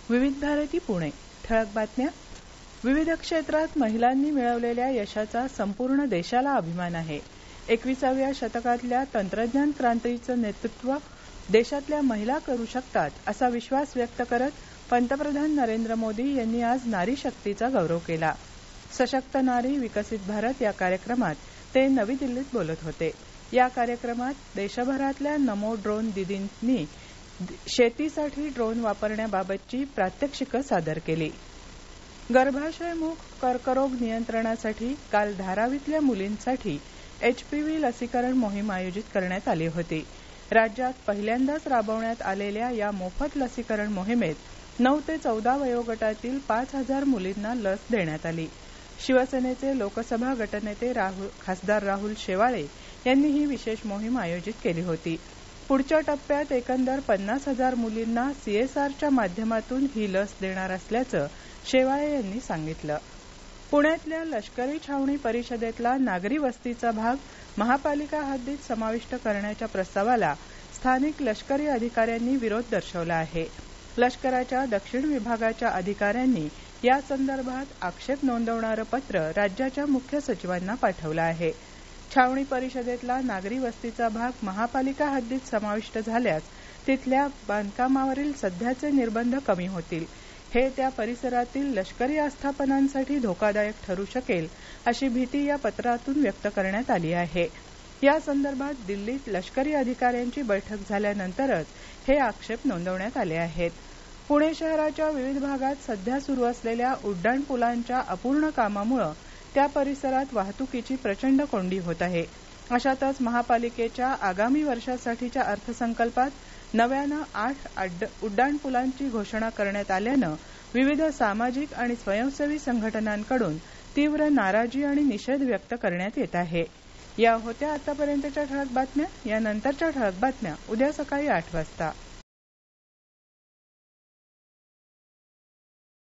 विविध भारती पुणे. ठळक बातम्या. विविध क्षेत्रात महिलांनी मिळवलेल्या यशाचा संपूर्ण देशाला अभिमान आहे. 21व्या शतकातल्या तंत्रज्ञान क्रांतीचं नेतृत्व देशातल्या महिला करू शकतात असा विश्वास व्यक्त करत पंतप्रधान नरेंद्र मोदी यांनी आज नारी शक्तीचा गौरव केला. सशक्त नारी विकसित भारत या कार्यक्रमात ते नवी दिल्लीत बोलत होते. या कार्यक्रमात देशभरातल्या नमो ड्रोन दीदींनी शेतीसाठी ड्रोन वापरण्याबाबतची प्रात्यक्षिकं सादर केली. गर्भाशयमुख कर्करोग नियंत्रणासाठी काल धारावीतल्या मुलींसाठी HPV लसीकरण मोहीम आयोजित करण्यात आली होती. राज्यात पहिल्यांदाच राबवण्यात आलेल्या या मोफत लसीकरण मोहिमेत 9 ते 14 वयोगटातील 5,000 मुलींना लस देण्यात आली. शिवसेनेचे लोकसभा गटनेते खासदार राहुल शेवाळे यांनी ही विशेष मोहीम आयोजित केली होती. पुढच्या टप्प्यात एकंदर 50,000 मुलींना CSRच्या माध्यमातून ही लस देणार असल्याचं शेवाळे यांनी सांगितलं. पुण्यातल्या लष्करी छावणी परिषदेतला नागरी वस्तीचा भाग महापालिका हद्दीत समाविष्ट करण्याच्या प्रस्तावाला स्थानिक लष्करी अधिकाऱ्यांनी विरोध दर्शवला आहे. लष्कराच्या दक्षिण विभागाच्या अधिकाऱ्यांनी या संदर्भात आक्षेप नोंदवणारं पत्र राज्याच्या मुख्य सचिवांना पाठवलं आहे. छावणी परिषदेतला नागरी वस्तीचा भाग महापालिका हद्दीत समाविष्ट झाल्यास तिथल्या बांधकामावरील सध्याचे निर्बंध कमी होतील. हे त्या परिसरातील लष्करी आस्थापनांसाठी धोकादायक ठरू शकेल अशी भीती या पत्रातून व्यक्त करण्यात आली आहे. या संदर्भात दिल्लीत लष्करी अधिकाऱ्यांची बैठक झाल्यानंतरच हे आक्षेप नोंदवण्यात आले आहेत. पुणे शहराच्या विविध भागात सध्या सुरू असलेल्या उड्डाणपुलांच्या अपूर्ण कामामुळे त्या परिसरात वाहतुकीची प्रचंड कोंडी होत आहे. अशातच महापालिकेच्या आगामी वर्षासाठीच्या अर्थसंकल्पात नव्यानं 8 उड्डाणपुलांची घोषणा करण्यात आल्यानं विविध सामाजिक आणि स्वयंसेवी संघटनांकडून तीव्र नाराजी आणि निषेध व्यक्त करण्यात येत आहे. या होत्या आतापर्यंतच्या ठळक बातम्या. यानंतरच्या ठळक बातम्या उद्या सकाळी 8 वाजता.